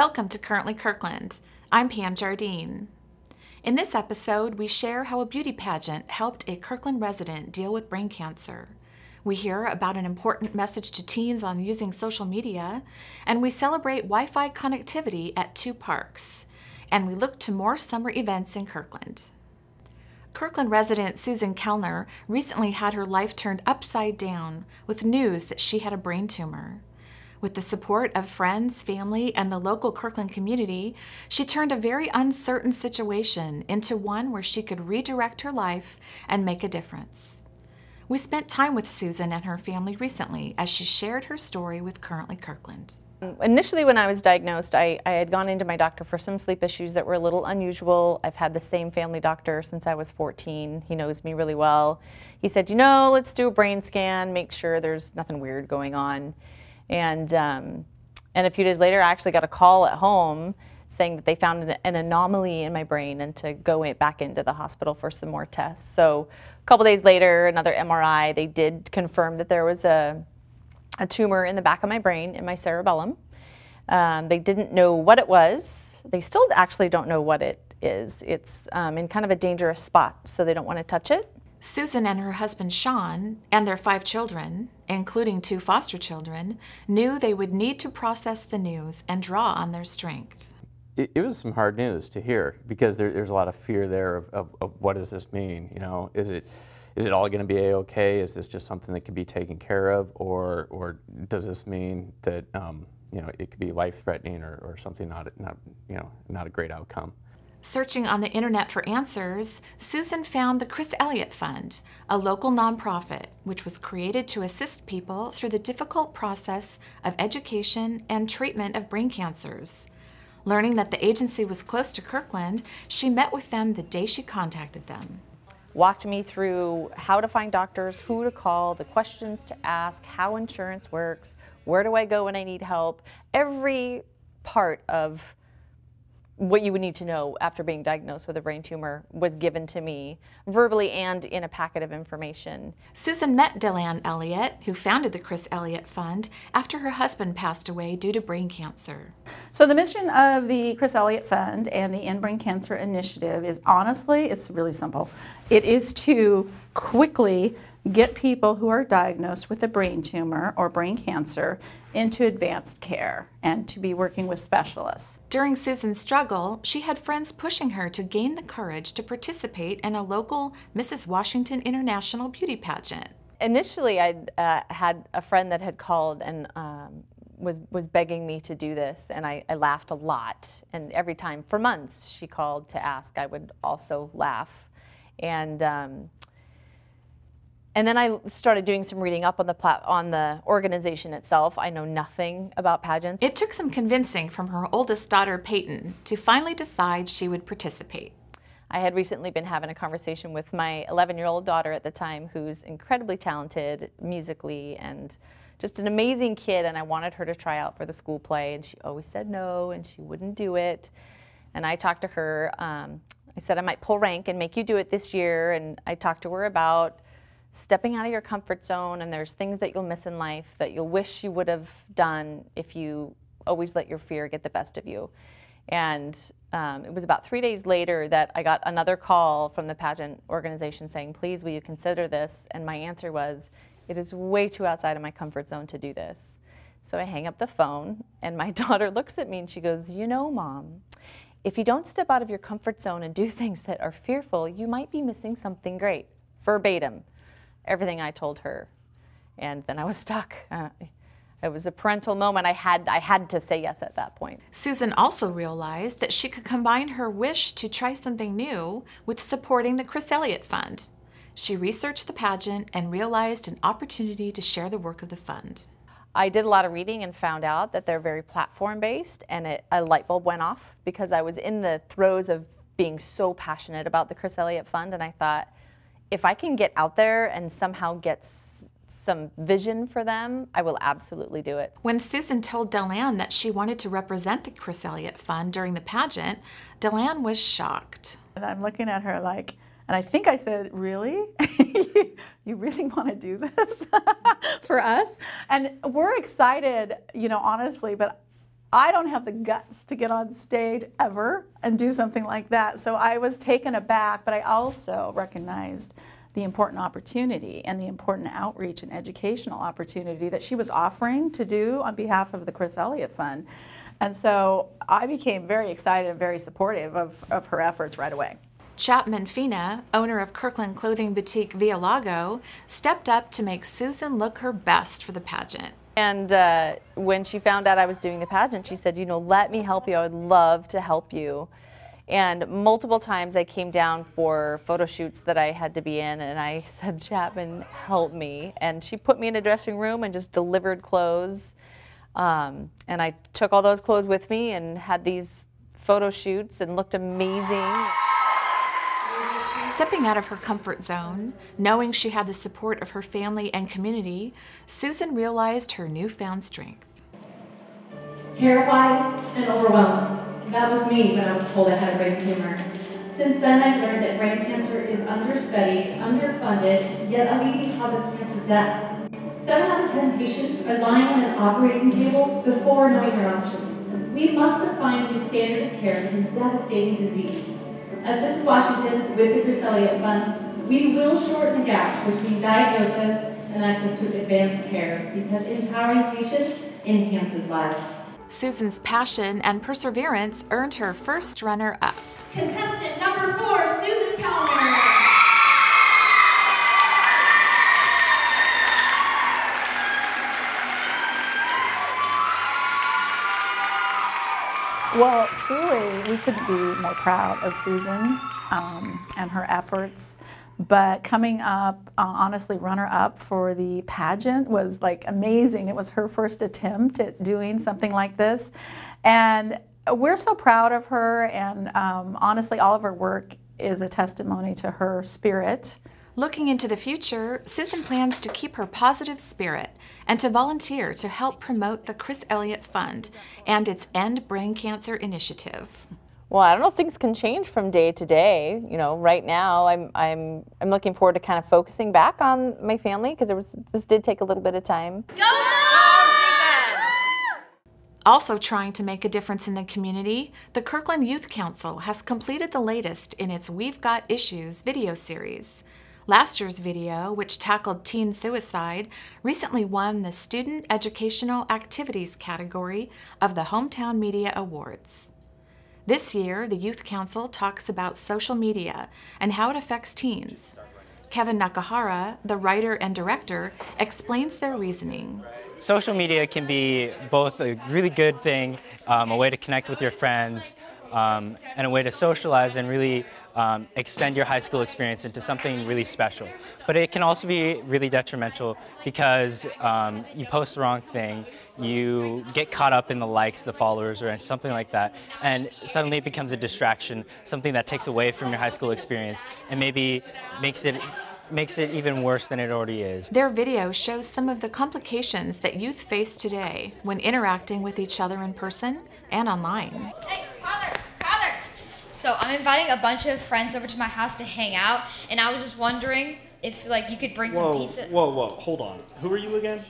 Welcome to Currently Kirkland. I'm Pam Jardine. In this episode, we share how a beauty pageant helped a Kirkland resident deal with brain cancer. We hear about an important message to teens on using social media, and we celebrate Wi-Fi connectivity at 2 parks. And we look to more summer events in Kirkland. Kirkland resident Susan Kellner recently had her life turned upside down with news that she had a brain tumor. With the support of friends, family, and the local Kirkland community, she turned a very uncertain situation into one where she could redirect her life and make a difference. We spent time with Susan and her family recently as she shared her story with Currently Kirkland. Initially, when I was diagnosed, I had gone into my doctor for some sleep issues that were a little unusual. I've had the same family doctor since I was 14. He knows me really well. He said, let's do a brain scan, make sure there's nothing weird going on. And a few days later, I actually got a call at home saying that they found an anomaly in my brain and to go back into the hospital for some more tests. So a couple days later, another MRI, they did confirm that there was a tumor in the back of my brain, in my cerebellum. They didn't know what it was. They still actually don't know what it is. It's in kind of a dangerous spot, so they don't want to touch it. Susan and her husband Sean and their 5 children, including 2 foster children, knew they would need to process the news and draw on their strength. It was some hard news to hear because there's a lot of fear there of what does this mean? Is it all going to be a-okay? Is this just something that can be taken care of, or does this mean that it could be life-threatening or something not a great outcome? Searching on the internet for answers, Susan found the Chris Elliott Fund, a local nonprofit which was created to assist people through the difficult process of education and treatment of brain cancers. Learning that the agency was close to Kirkland, she met with them the day she contacted them. Walked me through how to find doctors, who to call, the questions to ask, how insurance works, where do I go when I need help. Every part of what you would need to know after being diagnosed with a brain tumor was given to me verbally and in a packet of information. Susan met Delanne Elliott, who founded the Chris Elliott Fund, after her husband passed away due to brain cancer. So the mission of the Chris Elliott Fund and the End Brain Cancer Initiative is honestly, it's really simple. It is to quickly get people who are diagnosed with a brain tumor or brain cancer into advanced care and to be working with specialists. During Susan's struggle, she had friends pushing her to gain the courage to participate in a local Mrs. Washington International beauty pageant. Initially, I had a friend that had called and was begging me to do this, and I laughed a lot. And every time, for months, she called to ask, I would also laugh. And then I started doing some reading up on the organization itself. I know nothing about pageants. It took some convincing from her oldest daughter, Peyton, to finally decide she would participate. I had recently been having a conversation with my 11-year-old daughter at the time, who's incredibly talented musically and just an amazing kid, and I wanted her to try out for the school play, and she always said no, and she wouldn't do it. And I talked to her. I said I might pull rank and make you do it this year, and I talked to her about stepping out of your comfort zone, and there's things that you'll miss in life that you'll wish you would have done if you always let your fear get the best of you. And it was about 3 days later that I got another call from the pageant organization saying, please, will you consider this? And my answer was, it is way too outside of my comfort zone to do this. So I hang up the phone, and my daughter looks at me and she goes, Mom, if you don't step out of your comfort zone and do things that are fearful, you might be missing something great. Verbatim. Everything I told her, and then I was stuck. It was a parental moment. I had to say yes at that point. Susan also realized that she could combine her wish to try something new with supporting the Chris Elliott Fund. She researched the pageant and realized an opportunity to share the work of the fund. I did a lot of reading and found out that they're very platform-based, and a light bulb went off because I was in the throes of being so passionate about the Chris Elliott Fund, and I thought, if I can get out there and somehow get some vision for them, I will absolutely do it. When Susan told Delanne that she wanted to represent the Chris Elliott Fund during the pageant, Delanne was shocked. And I'm looking at her like, and I think I said, really? You really want to do this for us? And we're excited, honestly, but I don't have the guts to get on stage ever and do something like that. So I was taken aback, but I also recognized the important opportunity and the important outreach and educational opportunity that she was offering to do on behalf of the Chris Elliott Fund. And so I became very excited and very supportive of her efforts right away. Chapman Fina, owner of Kirkland clothing boutique Via Lago, stepped up to make Susan look her best for the pageant. And when she found out I was doing the pageant, she said, you know, let me help you. I would love to help you. And multiple times I came down for photo shoots that I had to be in, and I said, Chapman, help me. And she put me in a dressing room and just delivered clothes. And I took all those clothes with me and had these photo shoots and looked amazing. Stepping out of her comfort zone, knowing she had the support of her family and community, Susan realized her newfound strength. Terrified and overwhelmed. That was me when I was told I had a brain tumor. Since then, I've learned that brain cancer is understudied, underfunded, yet a leading cause of cancer death. 7 out of 10 patients are lying on an operating table before knowing their options. We must define a new standard of care for this devastating disease. As Mrs. Washington, with the Chris Elliott Fund, we will shorten the gap between diagnosis and access to advanced care because empowering patients enhances lives. Susan's passion and perseverance earned her first runner-up. Contestant number 4, Susan Kellner. Well, truly, we couldn't be more proud of Susan and her efforts. But coming up, honestly, runner-up for the pageant was like amazing. It was her first attempt at doing something like this. And we're so proud of her, and honestly, all of her work is a testimony to her spirit. Looking into the future, Susan plans to keep her positive spirit and to volunteer to help promote the Chris Elliott Fund and its End Brain Cancer initiative. Well, I don't know if things can change from day to day. You know, right now I'm looking forward to kind of focusing back on my family because this did take a little bit of time. Go, Susan! Also trying to make a difference in the community, the Kirkland Youth Council has completed the latest in its We've Got Issues video series. Last year's video, which tackled teen suicide, recently won the Student Educational Activities category of the Hometown Media Awards. This year, the Youth Council talks about social media and how it affects teens. Kevin Nakahara, the writer and director, explains their reasoning. Social media can be both a really good thing, a way to connect with your friends, and a way to socialize and really extend your high school experience into something really special. But it can also be really detrimental because you post the wrong thing, you get caught up in the likes, the followers, or something like that, and suddenly it becomes a distraction, something that takes away from your high school experience and maybe makes it even worse than it already is. Their video shows some of the complications that youth face today when interacting with each other in person and online. Hey, Father! So I'm inviting a bunch of friends over to my house to hang out, and I was just wondering if you could bring some pizza. Whoa, hold on. Who are you again?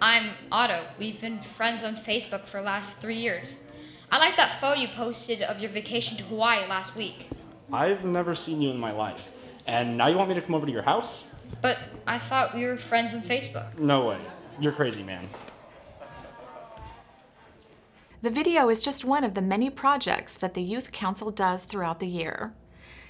I'm Otto. We've been friends on Facebook for the last 3 years. I like that photo you posted of your vacation to Hawaii last week. I've never seen you in my life. And now you want me to come over to your house? But I thought we were friends on Facebook. No way. You're crazy, man. The video is just one of the many projects that the Youth Council does throughout the year.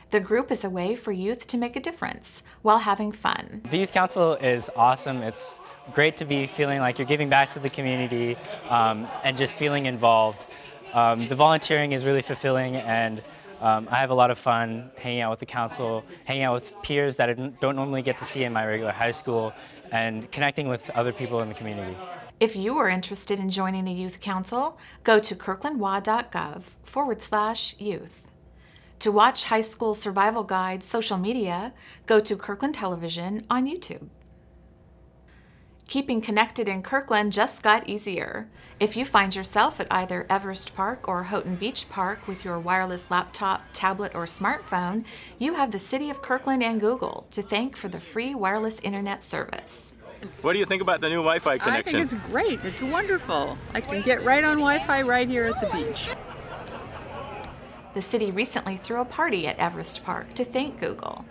The group is a way for youth to make a difference while having fun. The Youth Council is awesome. It's great to be feeling like you're giving back to the community and just feeling involved. The volunteering is really fulfilling, and I have a lot of fun hanging out with the council, hanging out with peers that I don't normally get to see in my regular high school, and connecting with other people in the community. If you are interested in joining the Youth Council, go to kirklandwa.gov/youth. To watch High School Survival Guide social media, go to Kirkland Television on YouTube. Keeping connected in Kirkland just got easier. If you find yourself at either Everest Park or Houghton Beach Park with your wireless laptop, tablet, or smartphone, you have the City of Kirkland and Google to thank for the free wireless internet service. What do you think about the new Wi-Fi connection? I think it's great. It's wonderful. I can get right on Wi-Fi right here at the beach. The city recently threw a party at Everest Park to thank Google.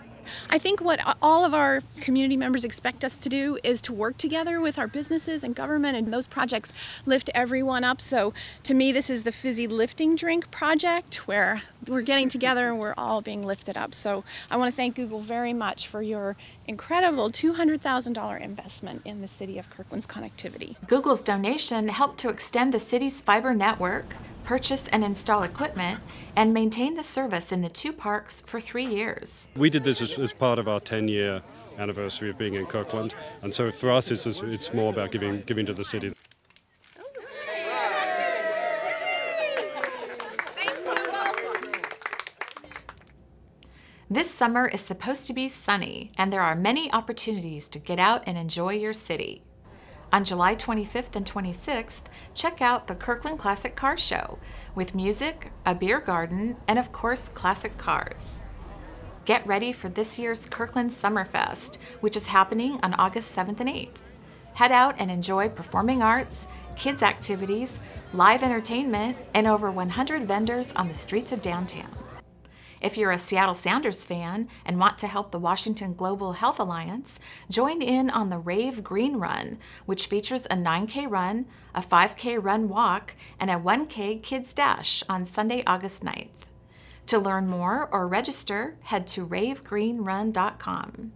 I think what all of our community members expect us to do is to work together with our businesses and government, and those projects lift everyone up. So to me, this is the Fizzy Lifting Drink project, where we're getting together and we're all being lifted up. So I want to thank Google very much for your incredible $200,000 investment in the city of Kirkland's connectivity. Google's donation helped to extend the city's fiber network, purchase and install equipment, and maintain the service in the 2 parks for 3 years. We did this as part of our 10-year anniversary of being in Kirkland, and so for us it's more about giving to the city. This summer is supposed to be sunny, and there are many opportunities to get out and enjoy your city. On July 25th and 26th, check out the Kirkland Classic Car Show with music, a beer garden, and of course, classic cars. Get ready for this year's Kirkland Summerfest, which is happening on August 7th and 8th. Head out and enjoy performing arts, kids' activities, live entertainment, and over 100 vendors on the streets of downtown. If you're a Seattle Sounders fan and want to help the Washington Global Health Alliance, join in on the Rave Green Run, which features a 9K run, a 5K run walk, and a 1K Kids Dash on Sunday, August 9th. To learn more or register, head to ravegreenrun.com.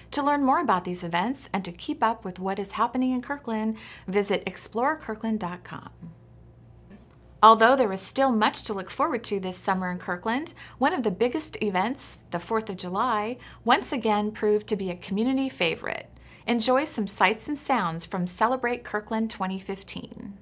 To learn more about these events and to keep up with what is happening in Kirkland, visit explorerkirkland.com. Although there is still much to look forward to this summer in Kirkland, one of the biggest events, the 4th of July, once again proved to be a community favorite. Enjoy some sights and sounds from Celebrate Kirkland 2015.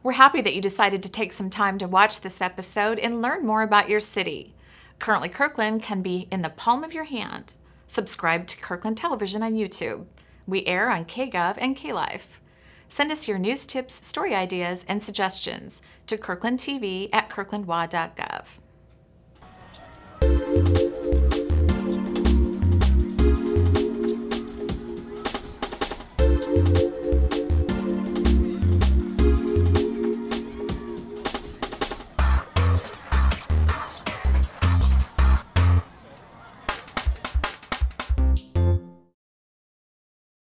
We're happy that you decided to take some time to watch this episode and learn more about your city. Currently, Kirkland can be in the palm of your hand. Subscribe to Kirkland Television on YouTube. We air on KGov and KLife. Send us your news tips, story ideas, and suggestions to kirklandtv@kirklandwa.gov.